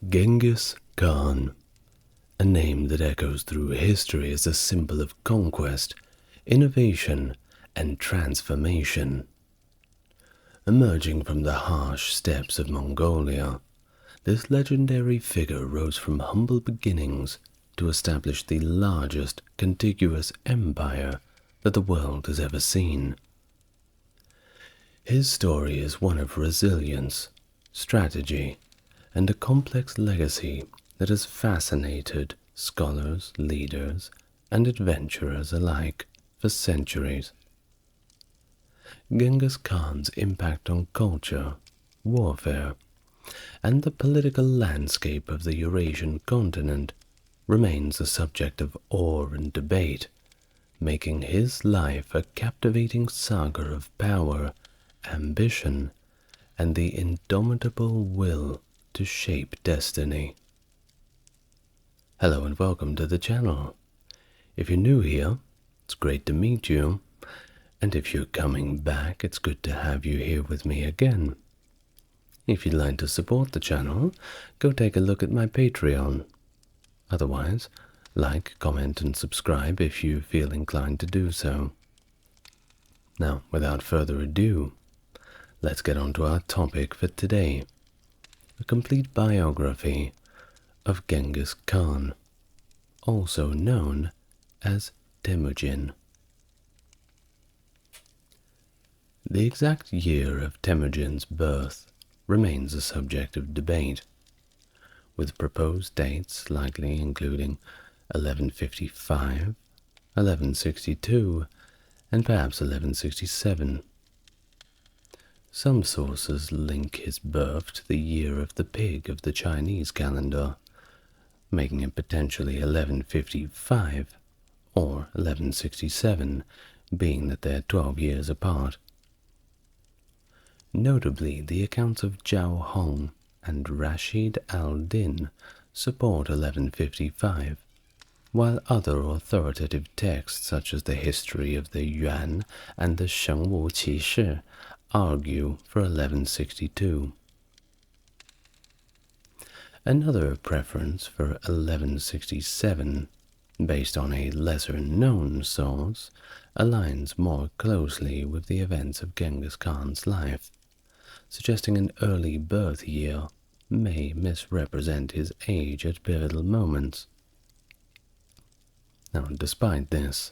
Genghis Khan, a name that echoes through history as a symbol of conquest, innovation, and transformation. Emerging from the harsh steppes of Mongolia, this legendary figure rose from humble beginnings to establish the largest contiguous empire that the world has ever seen. His story is one of resilience, strategy, and a complex legacy that has fascinated scholars, leaders, and adventurers alike for centuries. Genghis Khan's impact on culture, warfare, and the political landscape of the Eurasian continent remains a subject of awe and debate, making his life a captivating saga of power, ambition, and the indomitable will to shape destiny. Hello and welcome to the channel. If you're new here, it's great to meet you, and if you're coming back, it's good to have you here with me again. If you'd like to support the channel, go take a look at my Patreon. Otherwise, like, comment, and subscribe if you feel inclined to do so. Now, without further ado, let's get on to our topic for today. A complete biography of Genghis Khan, also known as Temujin. The exact year of Temujin's birth remains a subject of debate, with proposed dates likely including 1155, 1162, and perhaps 1167. Some sources link his birth to the year of the pig of the Chinese calendar, making it potentially 1155 or 1167, being that they're 12 years apart. Notably, the accounts of Zhao Hong and Rashid al-Din support 1155, while other authoritative texts such as the History of the Yuan and the Shengwu Qi argue for 1162. Another preference for 1167, based on a lesser-known source, aligns more closely with the events of Genghis Khan's life, suggesting an early birth year may misrepresent his age at pivotal moments. Now, despite this,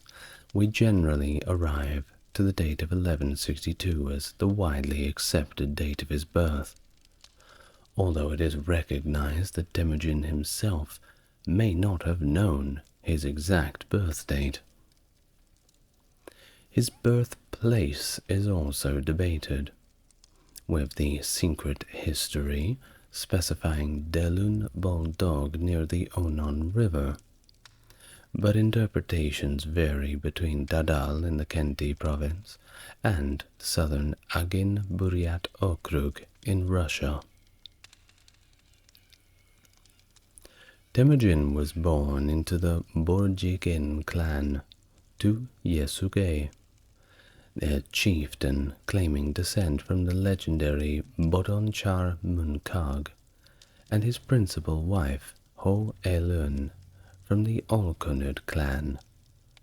we generally arrive to the date of 1162 as the widely accepted date of his birth, although it is recognized that Temujin himself may not have known his exact birth date. His birthplace is also debated, with the secret history specifying Delun Boldog near the Onon River, but interpretations vary between Dadal in the Khenti province and southern Agin Buryat Okrug in Russia. Temujin was born into the Borjigin clan to Yesugei, their chieftain claiming descent from the legendary Bodonchar Munkag, and his principal wife, Ho Elun, from the Olkonud clan,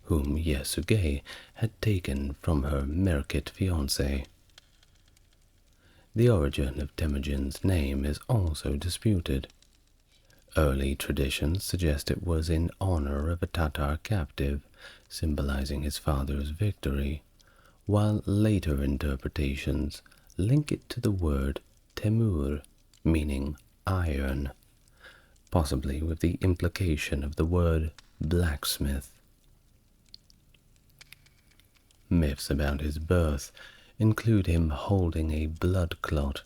whom Yesugei had taken from her Merkit fiancé. The origin of Temujin's name is also disputed. Early traditions suggest it was in honor of a Tatar captive, symbolizing his father's victory, while later interpretations link it to the word Temur, meaning iron, possibly with the implication of the word blacksmith. Myths about his birth include him holding a blood clot,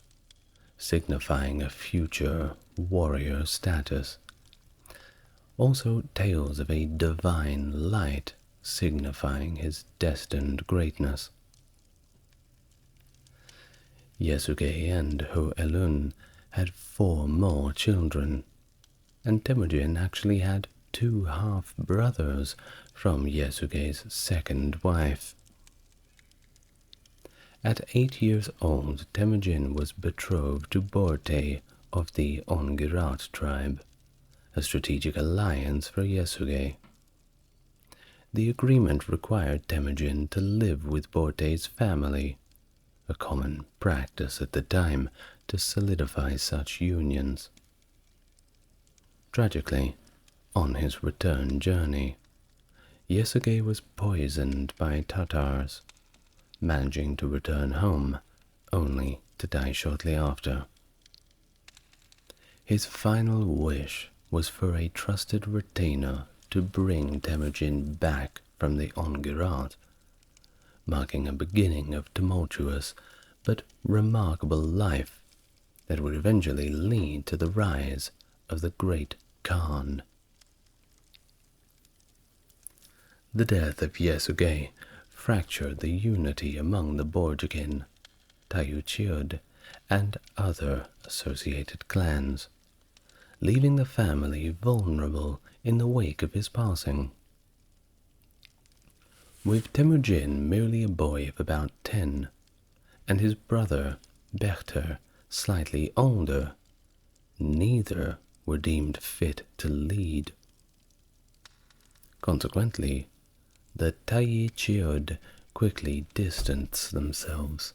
signifying a future warrior status. Also tales of a divine light, signifying his destined greatness. Yesugei and Ho Elun had 4 more children, and Temujin actually had 2 half-brothers from Yesugei's second wife. At 8 years old, Temujin was betrothed to Borte of the Ongirat tribe, a strategic alliance for Yasuge. The agreement required Temujin to live with Borte's family, a common practice at the time to solidify such unions. Tragically, on his return journey, Yasuge was poisoned by Tatars, managing to return home only to die shortly after. His final wish was for a trusted retainer to bring Temujin back from the Ongirat, marking a beginning of tumultuous but remarkable life that would eventually lead to the rise of the great Khan. The death of Yasuge fractured the unity among the Borjigin, Tayuchiud, and other associated clans, leaving the family vulnerable in the wake of his passing. With Temujin merely a boy of about 10, and his brother Bechter slightly older, neither were deemed fit to lead. Consequently, the Tayuchiud quickly distanced themselves,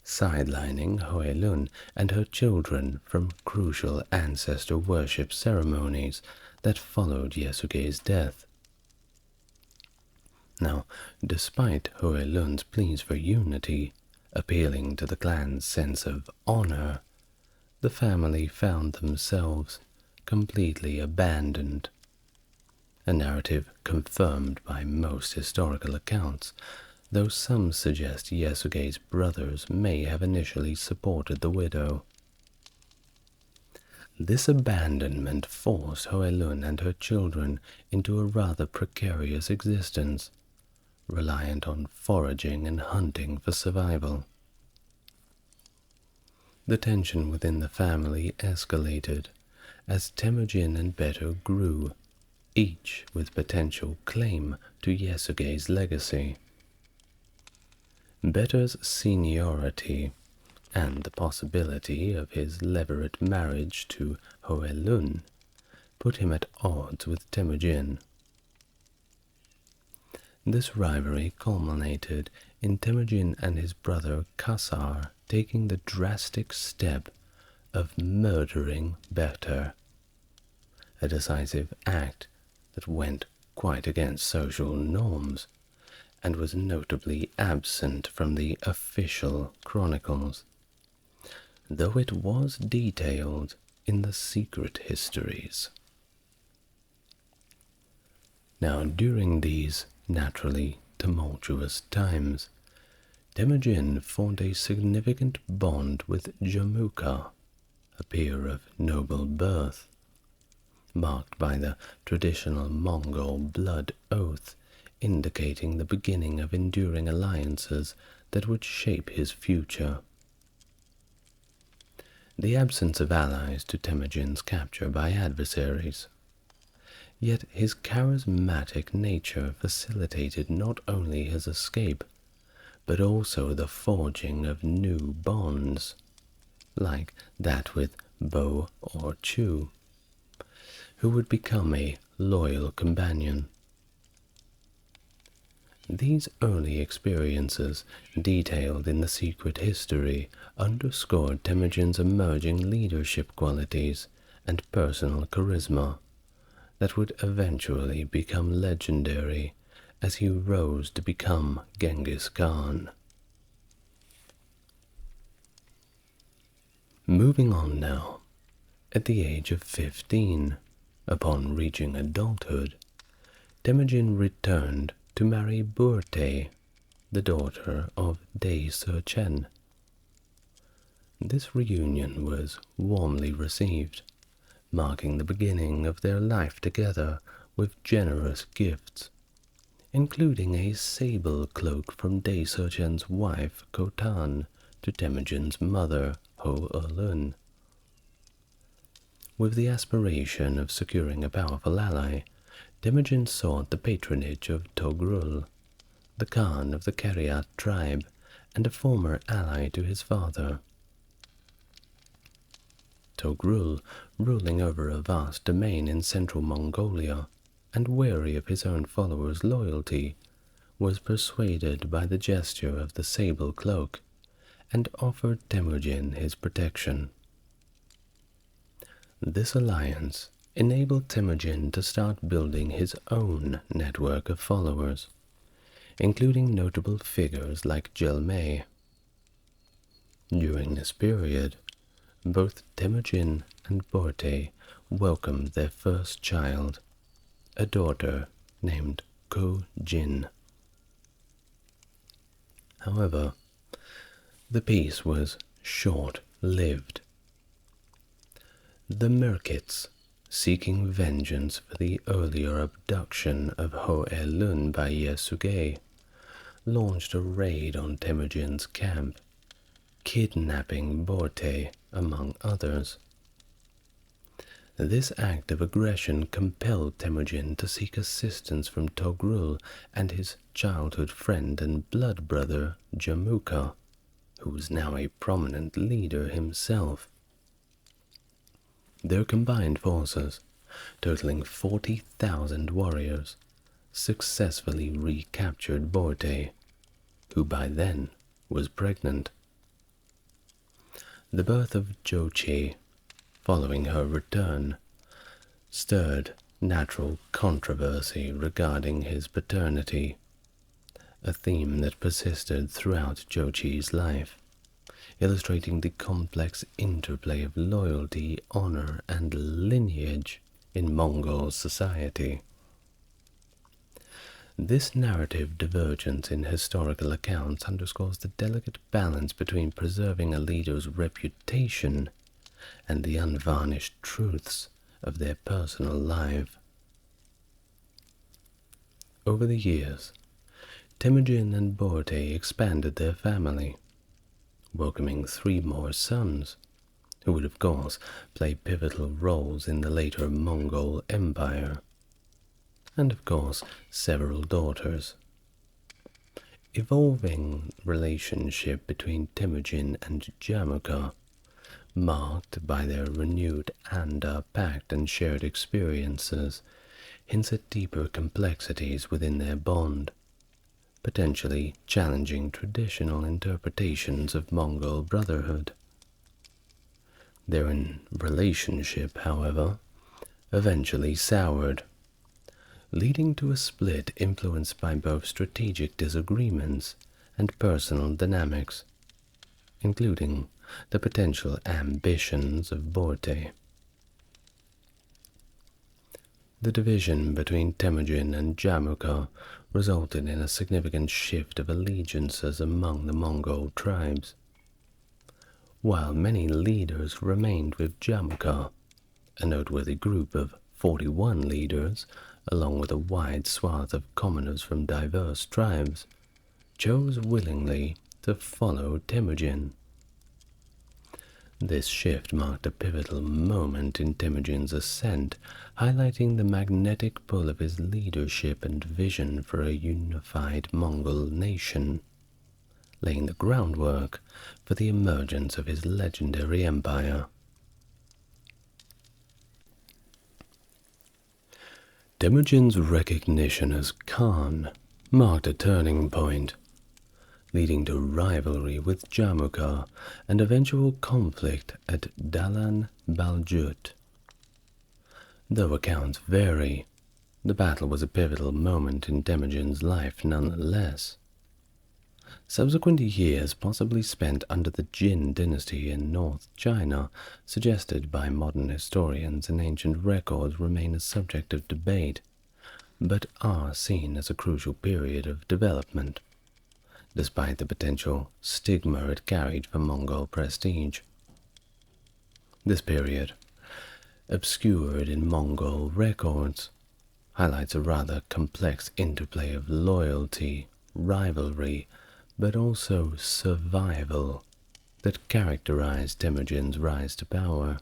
sidelining Hoelun and her children from crucial ancestor worship ceremonies that followed Yasuge's death. Now, despite Hoelun's pleas for unity, appealing to the clan's sense of honor, the family found themselves completely abandoned, a narrative confirmed by most historical accounts, though some suggest Yasuge's brothers may have initially supported the widow. This abandonment forced Hoelun and her children into a rather precarious existence, reliant on foraging and hunting for survival. The tension within the family escalated as Temujin and Better grew, each with potential claim to Yasuge's legacy. Better's seniority and the possibility of his levirate marriage to Hoelun put him at odds with Temujin. This rivalry culminated in Temujin and his brother Kasar taking the drastic step of murdering Bechter, a decisive act that went quite against social norms and was notably absent from the official chronicles, though it was detailed in the secret histories. Now, during these naturally tumultuous times, Temujin formed a significant bond with Jamuka, a peer of noble birth, marked by the traditional Mongol blood oath indicating the beginning of enduring alliances that would shape his future. The absence of allies to Temujin's capture by adversaries. Yet his charismatic nature facilitated not only his escape, but also the forging of new bonds, like that with Bo or Chu, who would become a loyal companion. These early experiences, detailed in the secret history, underscored Temujin's emerging leadership qualities and personal charisma that would eventually become legendary as he rose to become Genghis Khan. Moving on now, at the age of 15, upon reaching adulthood, Temujin returned to marry Borte, the daughter of Dei Serchen. This reunion was warmly received, marking the beginning of their life together with generous gifts, including a sable cloak from Dei Serchen's wife Khotan to Temujin's mother Hoelun. With the aspiration of securing a powerful ally, Temujin sought the patronage of Togrul, the Khan of the Keryat tribe and a former ally to his father. Togrul, ruling over a vast domain in central Mongolia, and wary of his own followers' loyalty, was persuaded by the gesture of the sable cloak, and offered Temujin his protection. This alliance enabled Temujin to start building his own network of followers, including notable figures like Jelmay. During this period, both Temujin and Borte welcomed their first child, a daughter named Jin. However, the peace was short-lived. The Merkits, seeking vengeance for the earlier abduction of Ho-e-Lun by Yasuge, launched a raid on Temujin's camp, kidnapping Borte, among others. This act of aggression compelled Temujin to seek assistance from Togrul and his childhood friend and blood brother Jamuka, who was now a prominent leader himself. Their combined forces, totaling 40,000 warriors, successfully recaptured Borte, who by then was pregnant. The birth of Jochi, following her return, stirred natural controversy regarding his paternity, a theme that persisted throughout Jochi's life, illustrating the complex interplay of loyalty, honor, and lineage in Mongol society. This narrative divergence in historical accounts underscores the delicate balance between preserving a leader's reputation and the unvarnished truths of their personal life. Over the years, Temujin and Borte expanded their family, welcoming 3 more sons, who would of course play pivotal roles in the later Mongol Empire, and of course several daughters. Evolving relationship between Temujin and Jamuka, marked by their renewed Anda pact and shared experiences, hints at deeper complexities within their bond, potentially challenging traditional interpretations of Mongol brotherhood. Their relationship, however, eventually soured, leading to a split influenced by both strategic disagreements and personal dynamics, including the potential ambitions of Borte. The division between Temujin and Jamuka resulted in a significant shift of allegiances among the Mongol tribes. While many leaders remained with Jamuka, a noteworthy group of 41 leaders, along with a wide swath of commoners from diverse tribes, chose willingly to follow Temujin. This shift marked a pivotal moment in Temujin's ascent, highlighting the magnetic pull of his leadership and vision for a unified Mongol nation, laying the groundwork for the emergence of his legendary empire. Temujin's recognition as Khan marked a turning point, leading to rivalry with Jamuka and eventual conflict at Dalan Baljut. Though accounts vary, the battle was a pivotal moment in Temujin's life nonetheless. Subsequent years, possibly spent under the Jin Dynasty in North China, suggested by modern historians and ancient records, remain a subject of debate, but are seen as a crucial period of development, despite the potential stigma it carried for Mongol prestige. This period, obscured in Mongol records, highlights a rather complex interplay of loyalty, rivalry, but also survival that characterized Temujin's rise to power.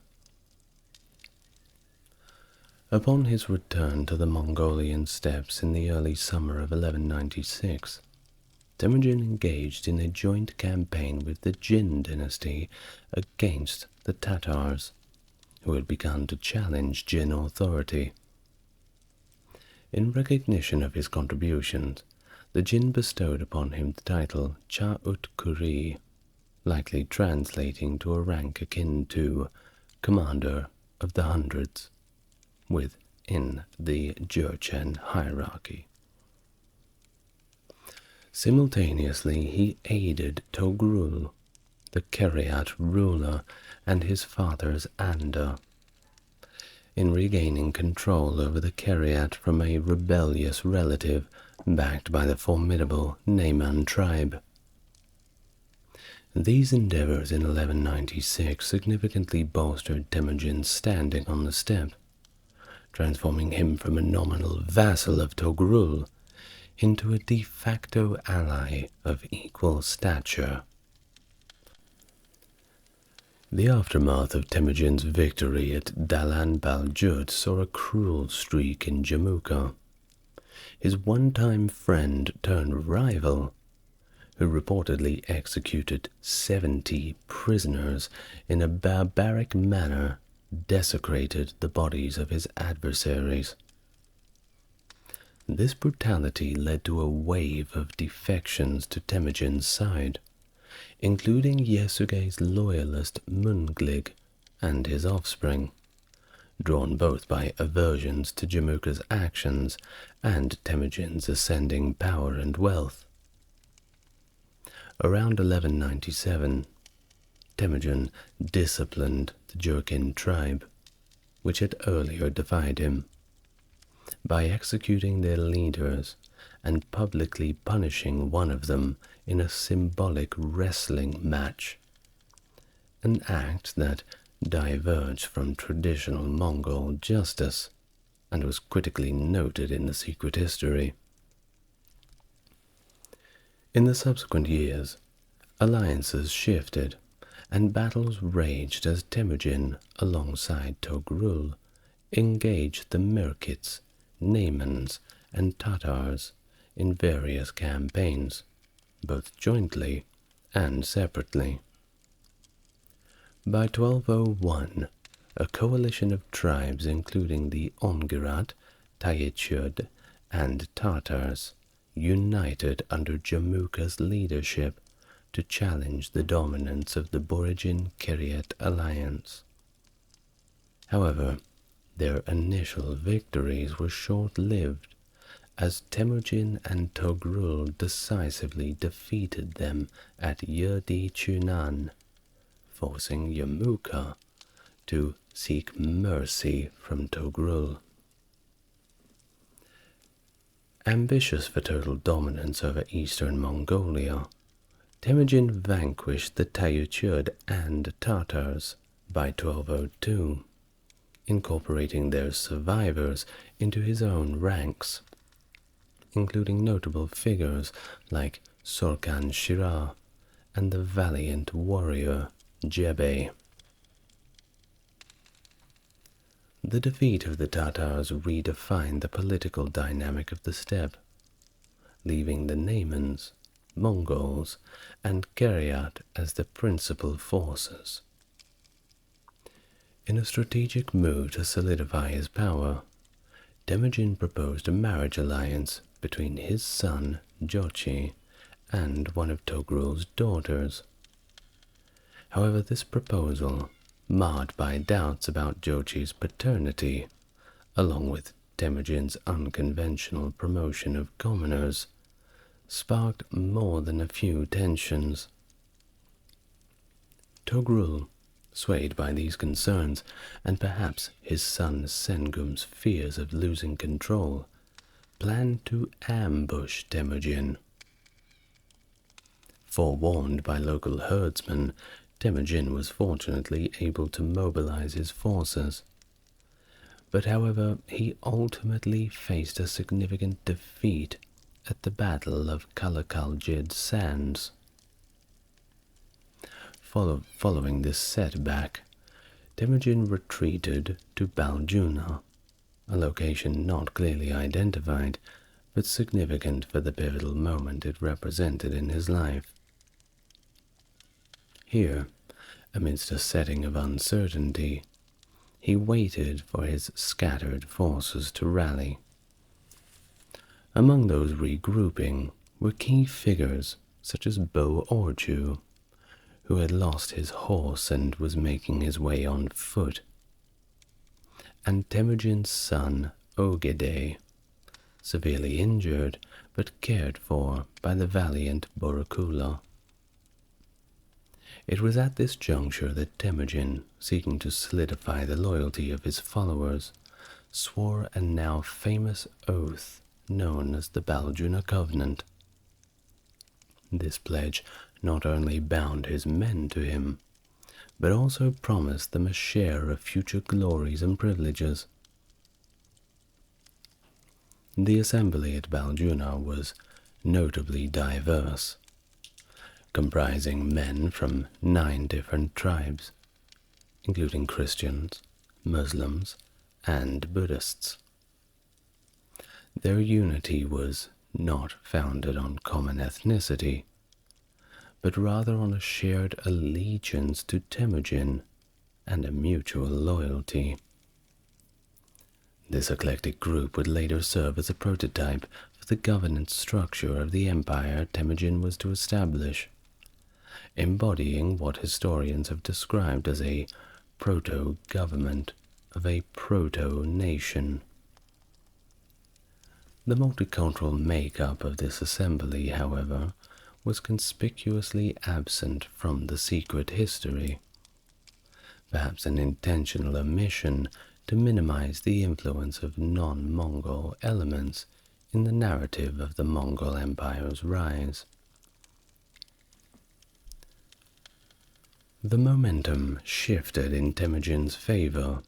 Upon his return to the Mongolian steppes in the early summer of 1196, Temujin engaged in a joint campaign with the Jin Dynasty against the Tatars, who had begun to challenge Jin authority. In recognition of his contributions, the Jin bestowed upon him the title Cha-ut-kuri, likely translating to a rank akin to Commander of the Hundreds, within the Jurchen hierarchy. Simultaneously, he aided Togrul, the Keryat ruler, and his father's Anda, in regaining control over the Keryat from a rebellious relative backed by the formidable Nayman tribe. These endeavors in 1196 significantly bolstered Temujin's standing on the steppe, transforming him from a nominal vassal of Togrul into a de facto ally of equal stature. The aftermath of Temujin's victory at Dalan Baljut saw a cruel streak in Jamuka. His one-time friend turned rival, who reportedly executed 70 prisoners in a barbaric manner, desecrated the bodies of his adversaries. This brutality led to a wave of defections to Temujin's side, including Yesugei's loyalist Munglig and his offspring, drawn both by aversions to Jamuka's actions and Temujin's ascending power and wealth. Around 1197, Temujin disciplined the Jurchen tribe, which had earlier defied him, by executing their leaders and publicly punishing one of them in a symbolic wrestling match, an act that diverged from traditional Mongol justice and was critically noted in the secret history. In the subsequent years, alliances shifted and battles raged as Temujin, alongside Togrul, engaged the Merkits, Naymans, and Tatars in various campaigns, both jointly and separately. By 1201, a coalition of tribes including the Ongirat, Tayechud, and Tatars united under Jamuka's leadership to challenge the dominance of the Borigin-Keryat alliance. However, their initial victories were short-lived, as Temujin and Togrul decisively defeated them at Yerdi Chunan, forcing Jamuka to seek mercy from Togrul. Ambitious for total dominance over eastern Mongolia, Temujin vanquished the Tayechud and Tatars by 1202, incorporating their survivors into his own ranks, including notable figures like Sorkan Shirah and the valiant warrior Jebe. The defeat of the Tatars redefined the political dynamic of the steppe, leaving the Naymans, Mongols, and Keryat as the principal forces. In a strategic move to solidify his power, Temujin proposed a marriage alliance between his son, Jochi, and one of Togrul's daughters. However, this proposal, marred by doubts about Jochi's paternity, along with Temujin's unconventional promotion of commoners, sparked more than a few tensions. Togrul, swayed by these concerns, and perhaps his son Sengum's fears of losing control, planned to ambush Temujin. Forewarned by local herdsmen, Temujin was fortunately able to mobilize his forces. But however, he ultimately faced a significant defeat at the Battle of Kalakaljid Sands. Following this setback, Temujin retreated to Baljuna, a location not clearly identified, but significant for the pivotal moment it represented in his life. Here, amidst a setting of uncertainty, he waited for his scattered forces to rally. Among those regrouping were key figures such as Bo Orju, who had lost his horse and was making his way on foot, and Temujin's son Ogedei, severely injured but cared for by the valiant Borokula. It was at this juncture that Temujin, seeking to solidify the loyalty of his followers, swore a now famous oath known as the Baljuna Covenant. This pledge not only bound his men to him, but also promised them a share of future glories and privileges. The assembly at Baljuna was notably diverse, comprising men from 9 different tribes, including Christians, Muslims, and Buddhists. Their unity was not founded on common ethnicity, but rather on a shared allegiance to Temujin and a mutual loyalty. This eclectic group would later serve as a prototype for the governance structure of the empire Temujin was to establish, embodying what historians have described as a proto-government of a proto-nation. The multicultural makeup of this assembly, however, was conspicuously absent from the secret history, perhaps an intentional omission to minimize the influence of non-Mongol elements in the narrative of the Mongol Empire's rise. The momentum shifted in Temujin's favor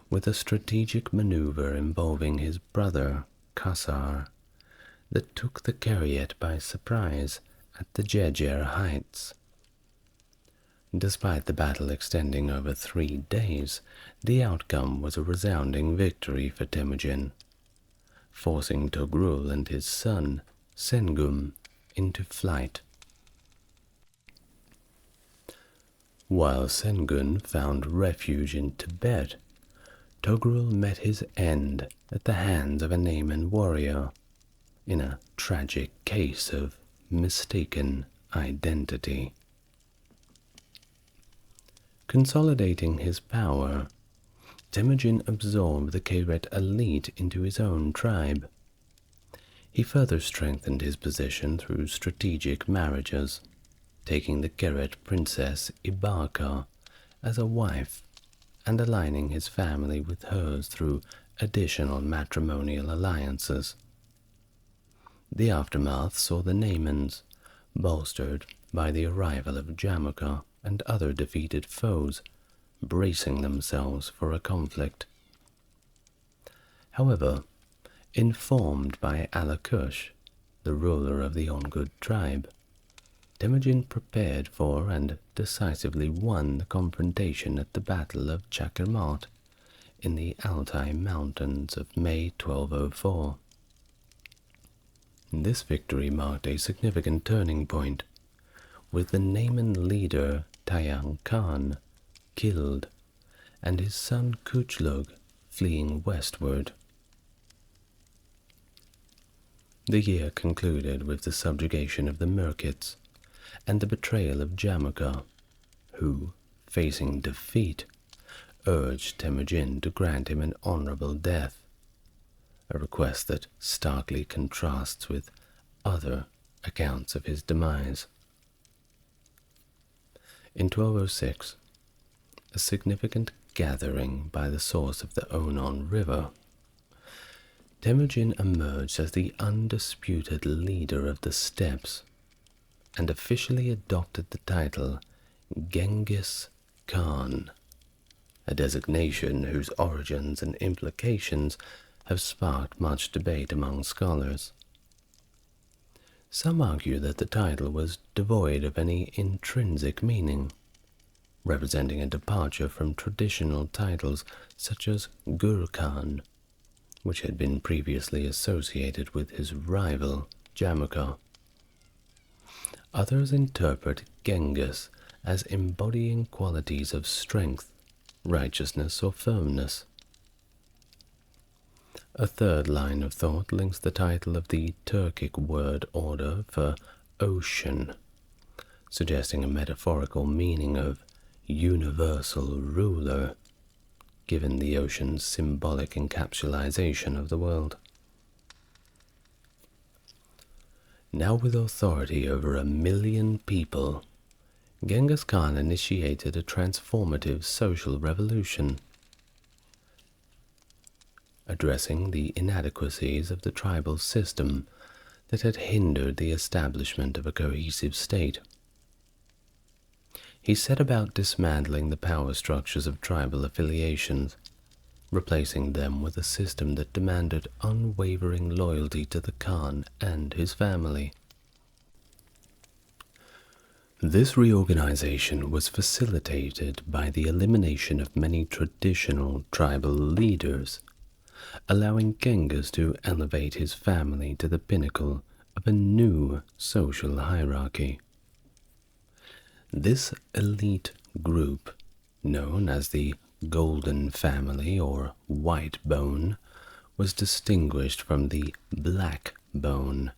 with a strategic maneuver involving his brother, Kasar, that took the Kiryat by surprise at the Jejer Heights. Despite the battle extending over 3 days, the outcome was a resounding victory for Temujin, forcing Togrul and his son, Sengum, into flight. While Sengun found refuge in Tibet, Togrul met his end at the hands of a Nayman warrior, in a tragic case of mistaken identity. Consolidating his power, Temujin absorbed the Kiryat elite into his own tribe. He further strengthened his position through strategic marriages, taking the Kiryat princess Ibarka as a wife and aligning his family with hers through additional matrimonial alliances. The aftermath saw the Naymans, bolstered by the arrival of Jamuka and other defeated foes, bracing themselves for a conflict. However, informed by Alakush, the ruler of the Ongud tribe, Temujin prepared for and decisively won the confrontation at the Battle of Chakermat in the Altai Mountains of May 1204. This victory marked a significant turning point, with the Nayman leader Tayang Khan killed and his son Kuchlug fleeing westward. The year concluded with the subjugation of the Merkits and the betrayal of Jamuka, who, facing defeat, urged Temujin to grant him an honorable death, a request that starkly contrasts with other accounts of his demise. In 1206, a significant gathering by the source of the Onon River, Temujin emerged as the undisputed leader of the steppes and officially adopted the title Genghis Khan, a designation whose origins and implications have sparked much debate among scholars. Some argue that the title was devoid of any intrinsic meaning, representing a departure from traditional titles such as Gur Khan, which had been previously associated with his rival, Jamuka. Others interpret Genghis as embodying qualities of strength, righteousness, or firmness. A third line of thought links the title of the Turkic word order for ocean, suggesting a metaphorical meaning of universal ruler, given the ocean's symbolic encapsulation of the world. Now with authority over 1 million people, Genghis Khan initiated a transformative social revolution, addressing the inadequacies of the tribal system that had hindered the establishment of a cohesive state. He set about dismantling the power structures of tribal affiliations, replacing them with a system that demanded unwavering loyalty to the Khan and his family. This reorganization was facilitated by the elimination of many traditional tribal leaders, allowing Genghis to elevate his family to the pinnacle of a new social hierarchy. This elite group, known as the Golden Family or White Bone, was distinguished from the Black Bone,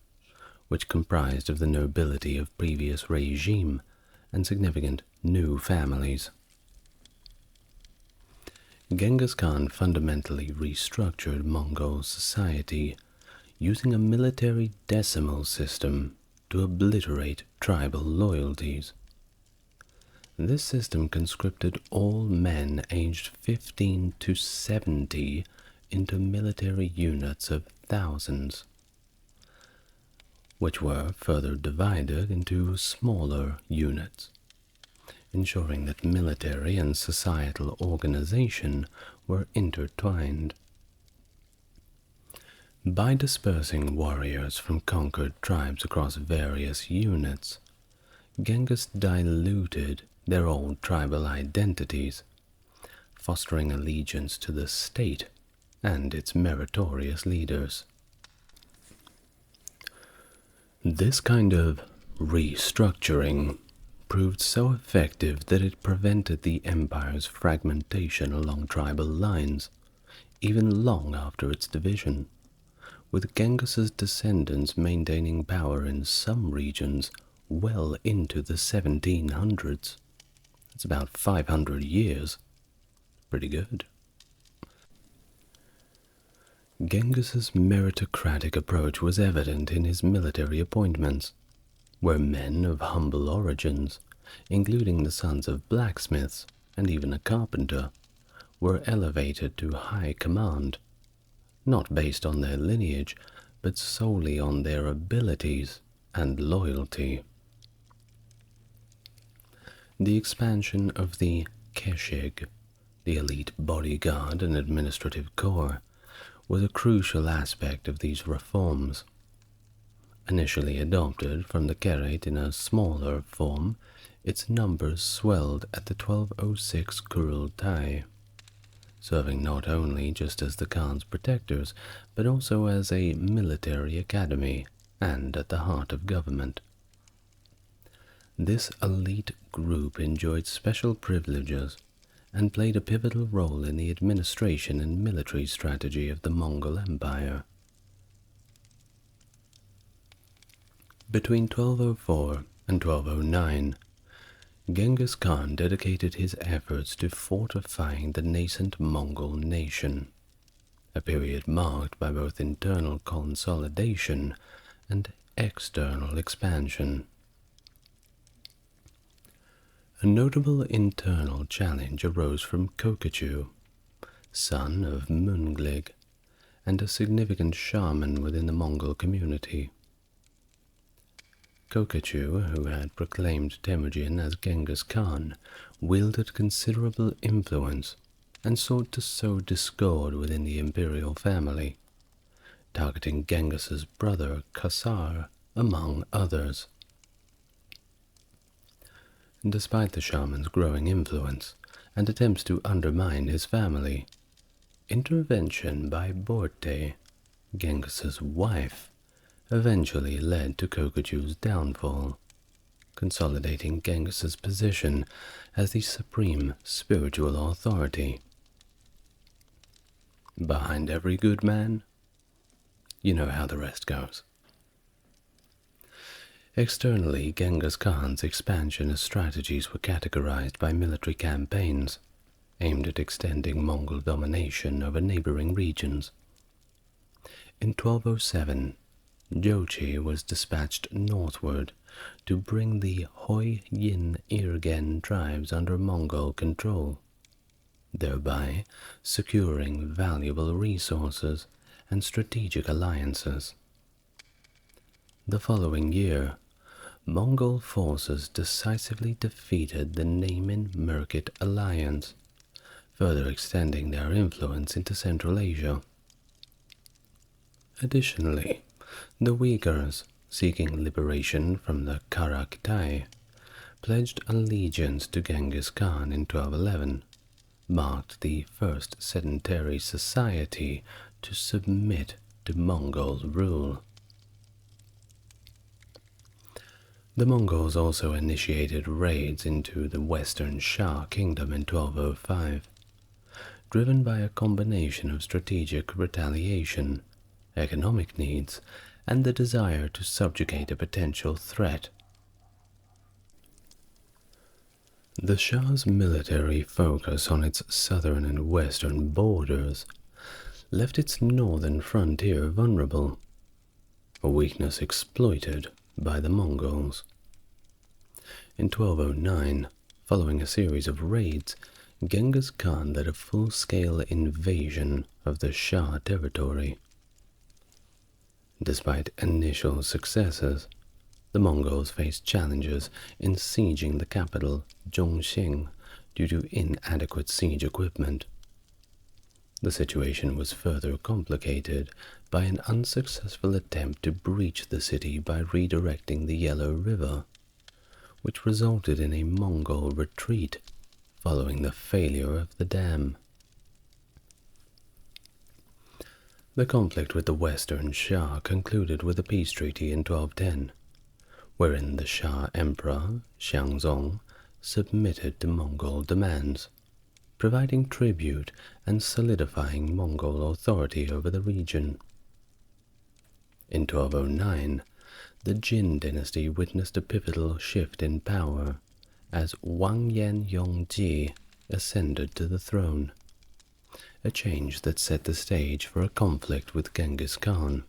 which comprised of the nobility of previous regime and significant new families. Genghis Khan fundamentally restructured Mongol society using a military decimal system to obliterate tribal loyalties. This system conscripted all men aged 15 to 70 into military units of thousands, which were further divided into smaller units, ensuring that military and societal organization were intertwined. By dispersing warriors from conquered tribes across various units, Genghis diluted their old tribal identities, fostering allegiance to the state and its meritorious leaders. This kind of restructuring proved so effective that it prevented the empire's fragmentation along tribal lines, even long after its division, with Genghis's descendants maintaining power in some regions well into the 1700s. It's about 500 years. Pretty good. Genghis's meritocratic approach was evident in his military appointments, where men of humble origins, including the sons of blacksmiths and even a carpenter, were elevated to high command, not based on their lineage, but solely on their abilities and loyalty. The expansion of the Keshig, the elite bodyguard and administrative corps, was a crucial aspect of these reforms. Initially adopted from the Keret in a smaller form, its numbers swelled at the 1206 Kurultai, serving not only just as the Khan's protectors, but also as a military academy and at the heart of government. This elite group enjoyed special privileges and played a pivotal role in the administration and military strategy of the Mongol Empire. Between 1204 and 1209, Genghis Khan dedicated his efforts to fortifying the nascent Mongol nation, a period marked by both internal consolidation and external expansion. A notable internal challenge arose from Kokachu, son of Munglig, and a significant shaman within the Mongol community. Kokachu, who had proclaimed Temujin as Genghis Khan, wielded considerable influence and sought to sow discord within the imperial family, targeting Genghis's brother Kasar, among others. Despite the shaman's growing influence and attempts to undermine his family, intervention by Borte, Genghis's wife, eventually led to Kokachu's downfall, consolidating Genghis's position as the supreme spiritual authority. Behind every good man, you know how the rest goes. Externally, Genghis Khan's expansionist strategies were categorized by military campaigns aimed at extending Mongol domination over neighboring regions. In 1207, Jochi was dispatched northward to bring the Hoi Yin Irgen tribes under Mongol control, thereby securing valuable resources and strategic alliances. The following year, Mongol forces decisively defeated the Naiman-Merkit alliance, further extending their influence into Central Asia. Additionally, the Uyghurs, seeking liberation from the Karakitai, pledged allegiance to Genghis Khan in 1211, marked the first sedentary society to submit to Mongol rule. The Mongols also initiated raids into the Western Shah Kingdom in 1205, driven by a combination of strategic retaliation, economic needs, and the desire to subjugate a potential threat. The Shah's military focus on its southern and western borders left its northern frontier vulnerable, a weakness exploited by the Mongols. In 1209, following a series of raids, Genghis Khan led a full-scale invasion of the Shah territory. Despite initial successes, the Mongols faced challenges in sieging the capital, Zhongxing, due to inadequate siege equipment. The situation was further complicated by an unsuccessful attempt to breach the city by redirecting the Yellow River, which resulted in a Mongol retreat following the failure of the dam. The conflict with the Western Shah concluded with a peace treaty in 1210, wherein the Shah Emperor, Xiangzong, submitted to Mongol demands, providing tribute and solidifying Mongol authority over the region. In 1209, the Jin Dynasty witnessed a pivotal shift in power as Wang Yan Yongji ascended to the throne, a change that set the stage for a conflict with Genghis Khan.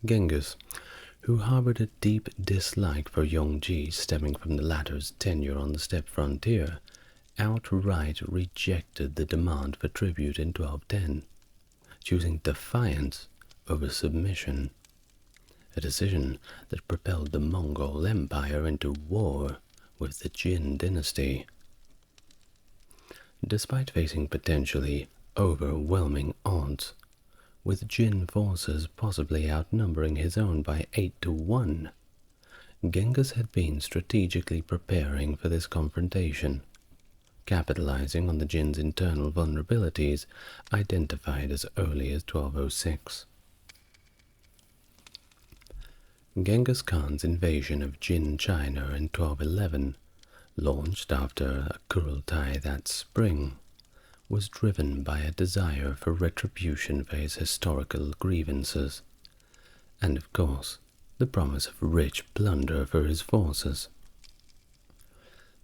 Genghis, who harbored a deep dislike for Yongji stemming from the latter's tenure on the steppe frontier, outright rejected the demand for tribute in 1210, choosing defiance over submission, a decision that propelled the Mongol Empire into war with the Jin Dynasty. Despite facing potentially overwhelming odds, with Jin forces possibly outnumbering his own by 8-1, Genghis had been strategically preparing for this confrontation, capitalizing on the Jin's internal vulnerabilities identified as early as 1206. Genghis Khan's invasion of Jin China in 1211, launched after a Kurultai that spring, was driven by a desire for retribution for his historical grievances, and of course, the promise of rich plunder for his forces.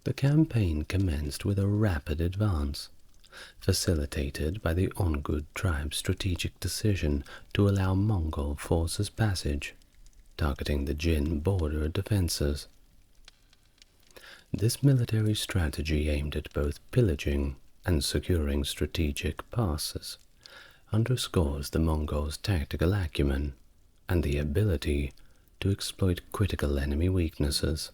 The campaign commenced with a rapid advance, facilitated by the Ongud tribe's strategic decision to allow Mongol forces passage, targeting the Jin border defenses. This military strategy aimed at both pillaging and securing strategic passes underscores the Mongols' tactical acumen and the ability to exploit critical enemy weaknesses.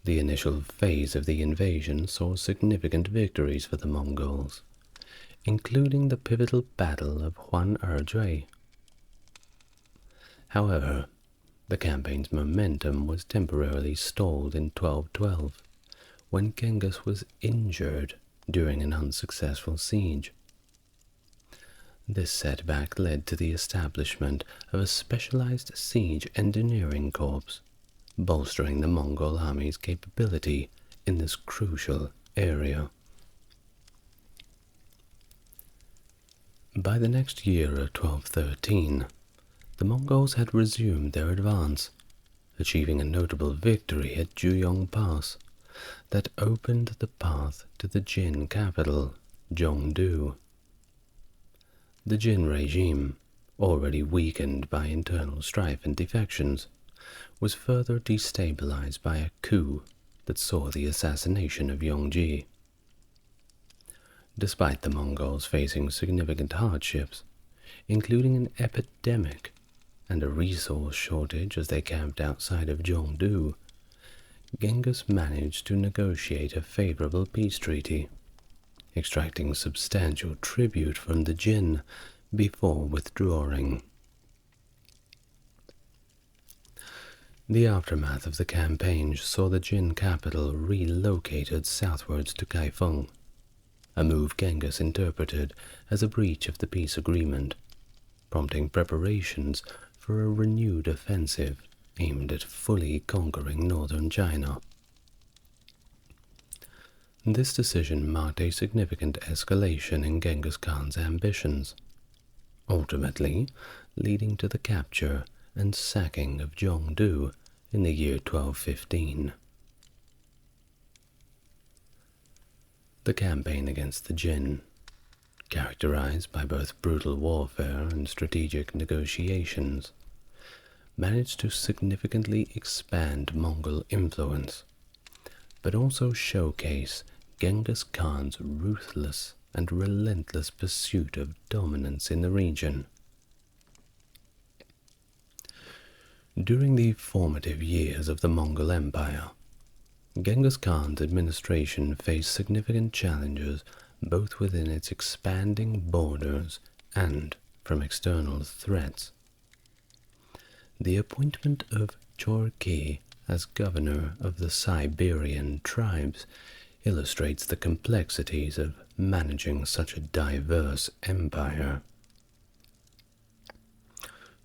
The initial phase of the invasion saw significant victories for the Mongols, including the pivotal Battle of Huan-Er-Jui. However, the campaign's momentum was temporarily stalled in 1212, when Genghis was injured during an unsuccessful siege. This setback led to the establishment of a specialized siege engineering corps, bolstering the Mongol army's capability in this crucial area. By the next year of 1213, the Mongols had resumed their advance, achieving a notable victory at Juyong Pass that opened the path to the Jin capital, Zhongdu. The Jin regime, already weakened by internal strife and defections, was further destabilized by a coup that saw the assassination of Yongji. Despite the Mongols facing significant hardships, including an epidemic and a resource shortage as they camped outside of Zhongdu, Genghis managed to negotiate a favorable peace treaty, extracting substantial tribute from the Jin before withdrawing. The aftermath of the campaign saw the Jin capital relocated southwards to Kaifeng, a move Genghis interpreted as a breach of the peace agreement, prompting preparations for a renewed offensive aimed at fully conquering northern China. This decision marked a significant escalation in Genghis Khan's ambitions, ultimately leading to the capture and sacking of Zhongdu in the year 1215. The campaign against the Jin, characterized by both brutal warfare and strategic negotiations, managed to significantly expand Mongol influence, but also showcase Genghis Khan's ruthless and relentless pursuit of dominance in the region. During the formative years of the Mongol Empire, Genghis Khan's administration faced significant challenges both within its expanding borders and from external threats. The appointment of Chorki as governor of the Siberian tribes illustrates the complexities of managing such a diverse empire.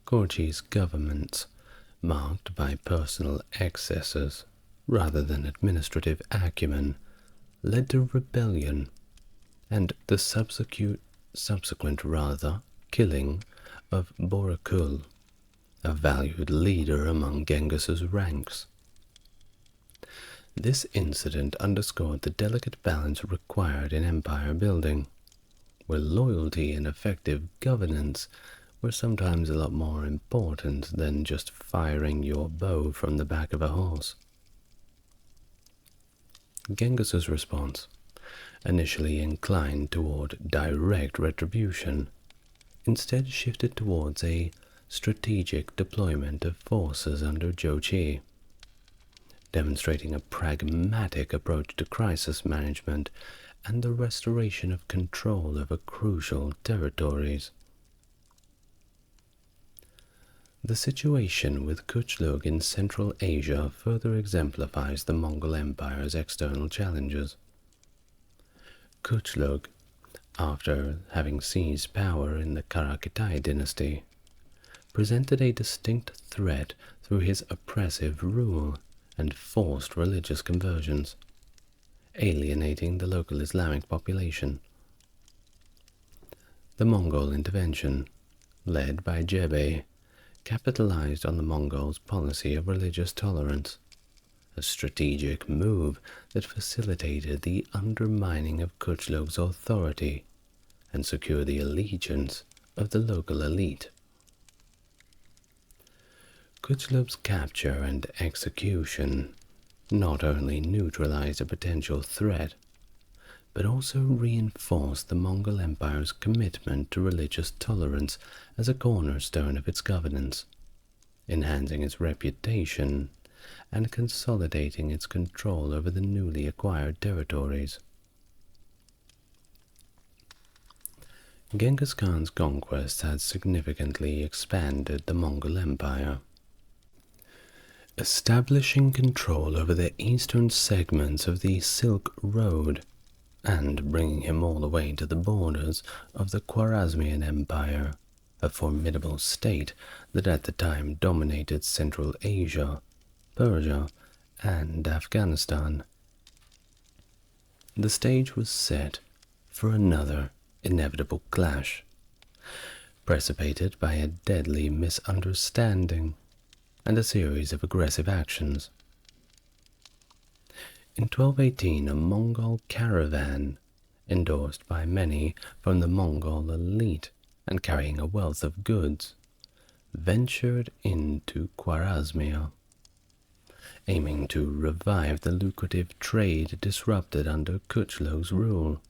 Chorki's government, marked by personal excesses rather than administrative acumen, led to rebellion and the subsequent killing of Borakul, a valued leader among Genghis's ranks. This incident underscored the delicate balance required in empire building, where loyalty and effective governance were sometimes a lot more important than just firing your bow from the back of a horse. Genghis's response, initially inclined toward direct retribution, instead shifted towards a strategic deployment of forces under Jochi, demonstrating a pragmatic approach to crisis management and the restoration of control over crucial territories. The situation with Kuchlug in Central Asia further exemplifies the Mongol Empire's external challenges. Kuchlug, after having seized power in the Karakitai dynasty, presented a distinct threat through his oppressive rule and forced religious conversions, alienating the local Islamic population. The Mongol intervention, led by Jebe, capitalized on the Mongols' policy of religious tolerance, a strategic move that facilitated the undermining of Kuchlug's authority and secured the allegiance of the local elite. Kuchlug's capture and execution not only neutralized a potential threat, but also reinforced the Mongol Empire's commitment to religious tolerance as a cornerstone of its governance, enhancing its reputation and consolidating its control over the newly acquired territories. Genghis Khan's conquest had significantly expanded the Mongol Empire, establishing control over the eastern segments of the Silk Road and bringing him all the way to the borders of the Khwarezmian Empire, a formidable state that at the time dominated Central Asia, Persia, and Afghanistan. The stage was set for another inevitable clash, precipitated by a deadly misunderstanding and a series of aggressive actions. In 1218, a Mongol caravan, endorsed by many from the Mongol elite and carrying a wealth of goods, ventured into Khwarezmia, aiming to revive the lucrative trade disrupted under Kuchlo's rule.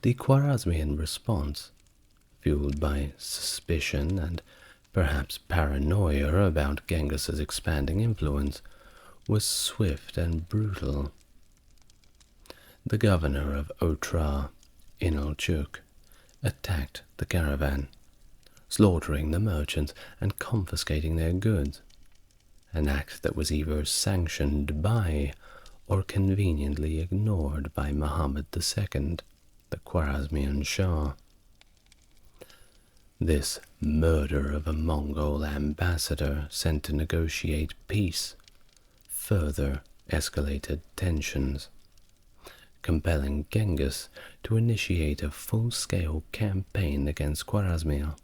The Khwarezmian response, fueled by suspicion and perhaps paranoia about Genghis's expanding influence, was swift and brutal. The governor of Otrar, Inalchuk, attacked the caravan, slaughtering the merchants and confiscating their goods, an act that was either sanctioned by or conveniently ignored by Muhammad II, the Khwarezmian Shah. This murder of a Mongol ambassador sent to negotiate peace further escalated tensions, compelling Genghis to initiate a full-scale campaign against Khwarezmia.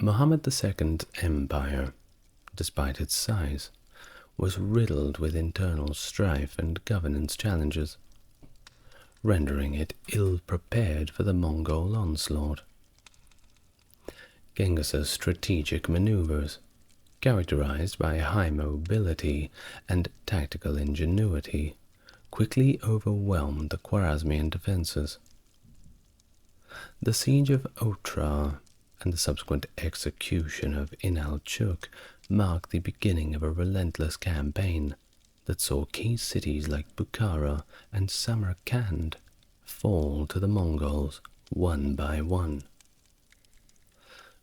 Muhammad II's empire, despite its size, was riddled with internal strife and governance challenges, rendering it ill-prepared for the Mongol onslaught. Genghis's strategic maneuvers, characterized by high mobility and tactical ingenuity, quickly overwhelmed the Khwarezmian defenses. The siege of Otrar and the subsequent execution of Inalchuk marked the beginning of a relentless campaign that saw key cities like Bukhara and Samarkand fall to the Mongols one by one.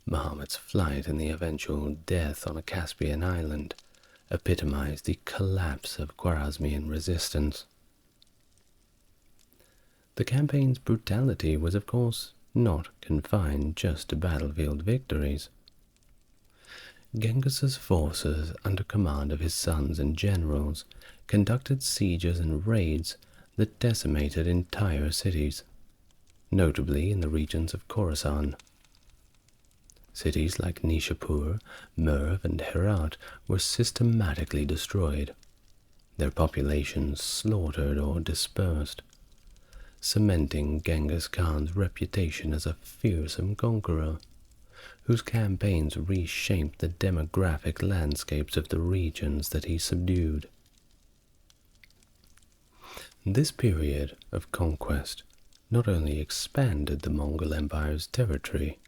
Muhammad's flight and the eventual death on a Caspian island epitomized the collapse of Khwarezmian resistance. The campaign's brutality was, of course, not confined just to battlefield victories. Genghis's forces, under command of his sons and generals, conducted sieges and raids that decimated entire cities, notably in the regions of Khorasan. Cities like Nishapur, Merv, and Herat were systematically destroyed, their populations slaughtered or dispersed, cementing Genghis Khan's reputation as a fearsome conqueror, whose campaigns reshaped the demographic landscapes of the regions that he subdued. This period of conquest not only expanded the Mongol Empire's territory,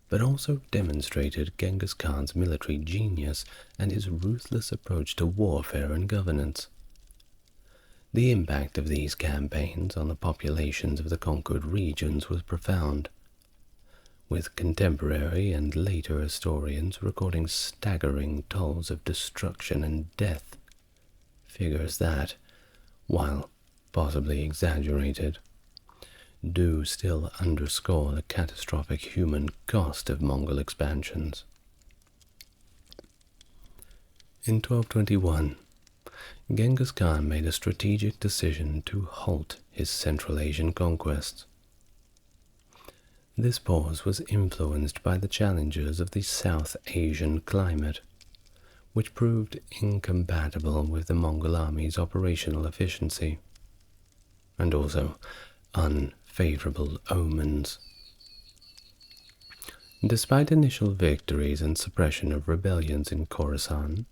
but also demonstrated Genghis Khan's military genius and his ruthless approach to warfare and governance. The impact of these campaigns on the populations of the conquered regions was profound, with contemporary and later historians recording staggering tolls of destruction and death, figures that, while possibly exaggerated, do still underscore the catastrophic human cost of Mongol expansions. In 1221, Genghis Khan made a strategic decision to halt his Central Asian conquests. This pause was influenced by the challenges of the South Asian climate, which proved incompatible with the Mongol army's operational efficiency, and also unfavorable omens. Despite initial victories and suppression of rebellions in Khorasan,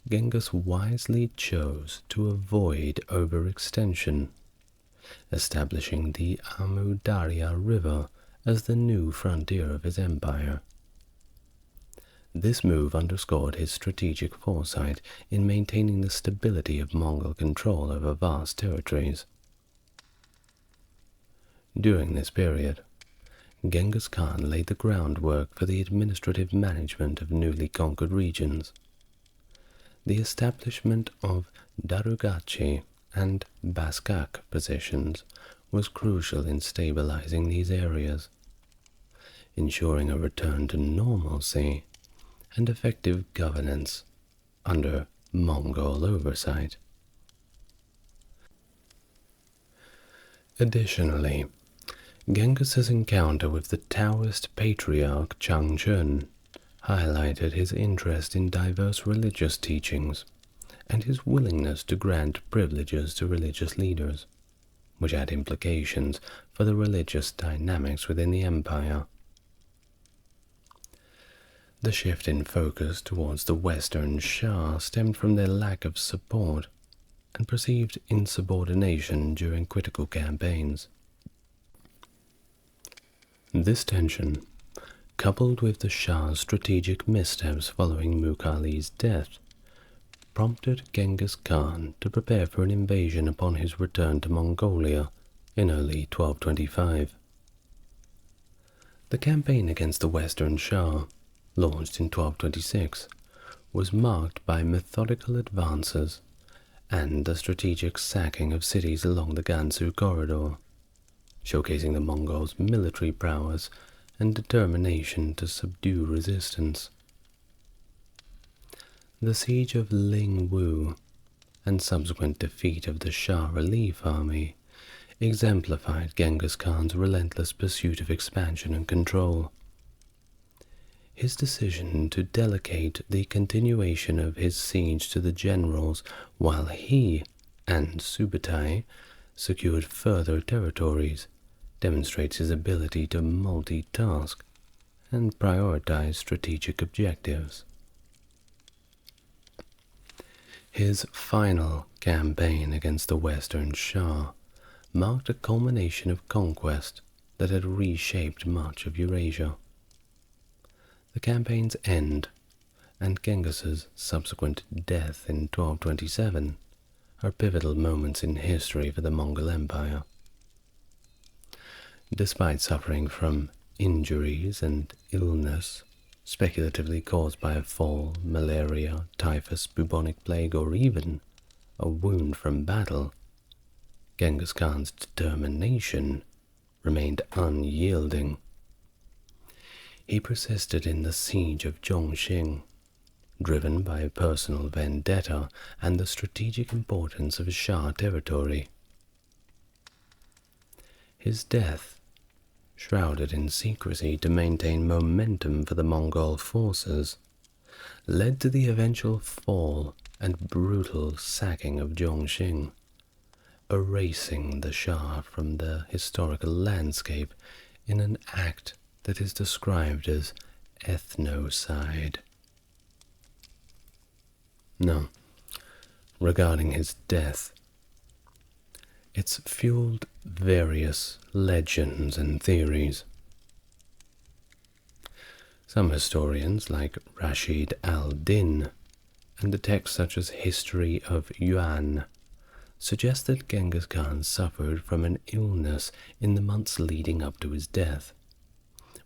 Genghis wisely chose to avoid overextension, establishing the Amu Darya River as the new frontier of his empire. This move underscored his strategic foresight in maintaining the stability of Mongol control over vast territories. During this period, Genghis Khan laid the groundwork for the administrative management of newly conquered regions. The establishment of darugachi and Baskak positions was crucial in stabilizing these areas, ensuring a return to normalcy and effective governance under Mongol oversight. Additionally, Genghis's encounter with the Taoist patriarch Changchun highlighted his interest in diverse religious teachings and his willingness to grant privileges to religious leaders, which had implications for the religious dynamics within the empire. The shift in focus towards the Western Shah stemmed from their lack of support and perceived insubordination during critical campaigns. This tension, coupled with the Shah's strategic missteps following Mughali's death, prompted Genghis Khan to prepare for an invasion upon his return to Mongolia in early 1225. The campaign against the Western Shah, launched in 1226, was marked by methodical advances and the strategic sacking of cities along the Gansu corridor, showcasing the Mongols' military prowess and determination to subdue resistance. The siege of Lingwu and subsequent defeat of the Shah Relief Army exemplified Genghis Khan's relentless pursuit of expansion and control. His decision to delegate the continuation of his siege to the generals while he and Subutai secured further territories demonstrates his ability to multitask and prioritize strategic objectives. His final campaign against the Western Shah marked a culmination of conquest that had reshaped much of Eurasia. The campaign's end and Genghis's subsequent death in 1227 are pivotal moments in history for the Mongol Empire. Despite suffering from injuries and illness speculatively caused by a fall, malaria, typhus, bubonic plague, or even a wound from battle, Genghis Khan's determination remained unyielding. He persisted in the siege of Zhongxing, driven by personal vendetta and the strategic importance of Shah territory. His death, shrouded in secrecy to maintain momentum for the Mongol forces, led to the eventual fall and brutal sacking of Zhongxing, erasing the Shah from the historical landscape in an act that is described as ethnocide. Now, regarding his death, it's fueled various legends and theories. Some historians, like Rashid al-Din, and the texts such as History of Yuan, suggest that Genghis Khan suffered from an illness in the months leading up to his death,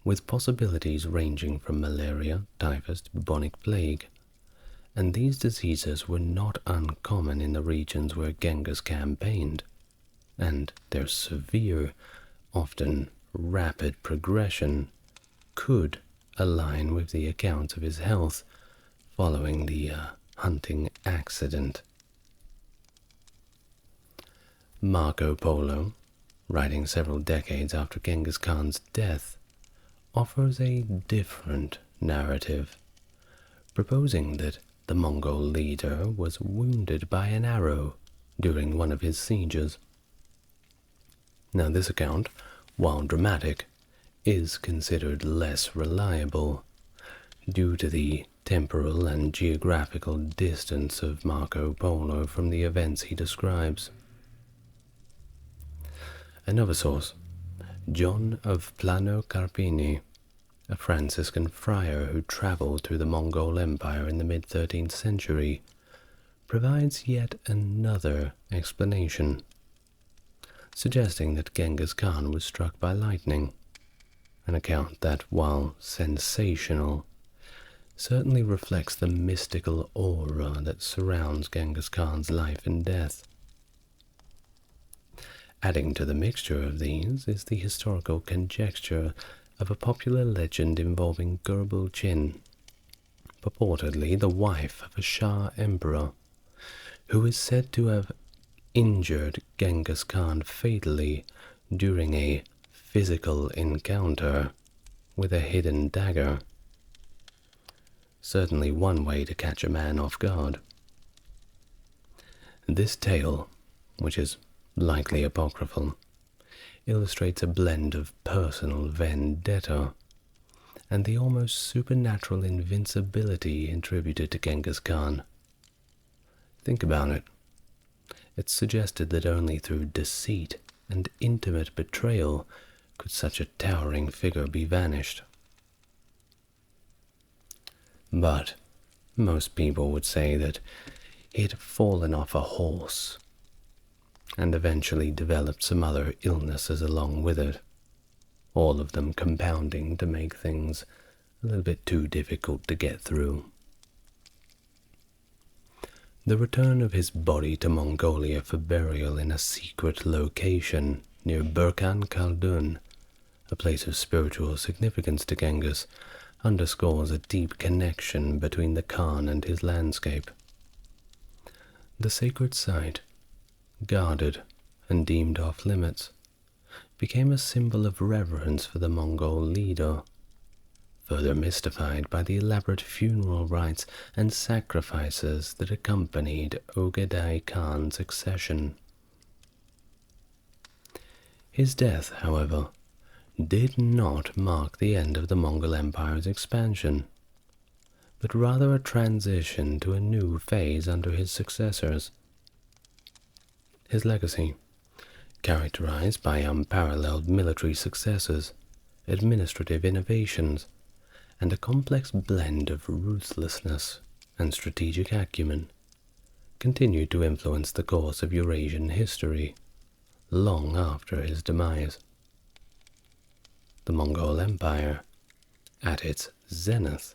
with possibilities ranging from malaria, typhus, to bubonic plague, and these diseases were not uncommon in the regions where Genghis campaigned, and their severe, often rapid progression could align with the accounts of his health following the hunting accident. Marco Polo, writing several decades after Genghis Khan's death, offers a different narrative, proposing that the Mongol leader was wounded by an arrow during one of his sieges. Now, this account, while dramatic, is considered less reliable due to the temporal and geographical distance of Marco Polo from the events he describes. Another source, John of Plano Carpini, a Franciscan friar who traveled through the Mongol Empire in the mid-13th century, provides yet another explanation, suggesting that Genghis Khan was struck by lightning, an account that, while sensational, certainly reflects the mystical aura that surrounds Genghis Khan's life and death. Adding to the mixture of these is the historical conjecture of a popular legend involving Jin, purportedly the wife of a Shah emperor, who is said to have injured Genghis Khan fatally during a physical encounter with a hidden dagger. Certainly one way to catch a man off guard. This tale, which is likely apocryphal, illustrates a blend of personal vendetta and the almost supernatural invincibility attributed to Genghis Khan. Think about it. It's suggested that only through deceit and intimate betrayal could such a towering figure be vanished. But most people would say that he had fallen off a horse and eventually developed some other illnesses along with it, all of them compounding to make things a little bit too difficult to get through. The return of his body to Mongolia for burial in a secret location near Burkhan Khaldun, a place of spiritual significance to Genghis, underscores a deep connection between the Khan and his landscape. The sacred site, guarded and deemed off limits, became a symbol of reverence for the Mongol leader, further mystified by the elaborate funeral rites and sacrifices that accompanied Ogedai Khan's accession. His death, however, did not mark the end of the Mongol Empire's expansion, but rather a transition to a new phase under his successors. His legacy, characterized by unparalleled military successes, administrative innovations, and a complex blend of ruthlessness and strategic acumen, continued to influence the course of Eurasian history long after his demise. The Mongol Empire, at its zenith,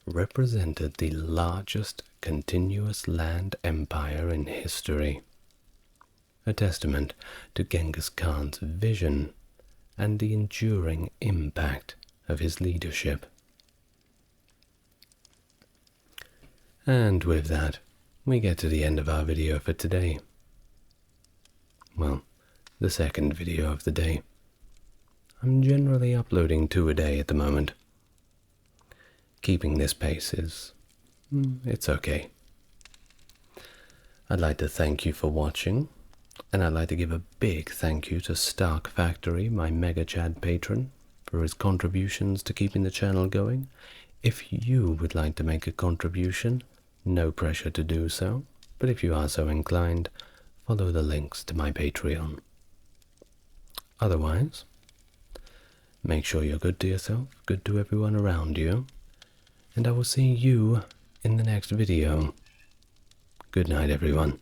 represented the largest continuous land empire in history, a testament to Genghis Khan's vision and the enduring impact of his leadership. And with that, we get to the end of our video for today. Well, the second video of the day. I'm generally uploading 2 a day at the moment. Keeping this pace it's okay. I'd like to thank you for watching, and I'd like to give a big thank you to Stark Factory, my Mega Chad patron, for his contributions to keeping the channel going. If you would like to make a contribution, no pressure to do so, but if you are so inclined, follow the links to my Patreon. Otherwise, make sure you're good to yourself, good to everyone around you, and I will see you in the next video. Good night, everyone.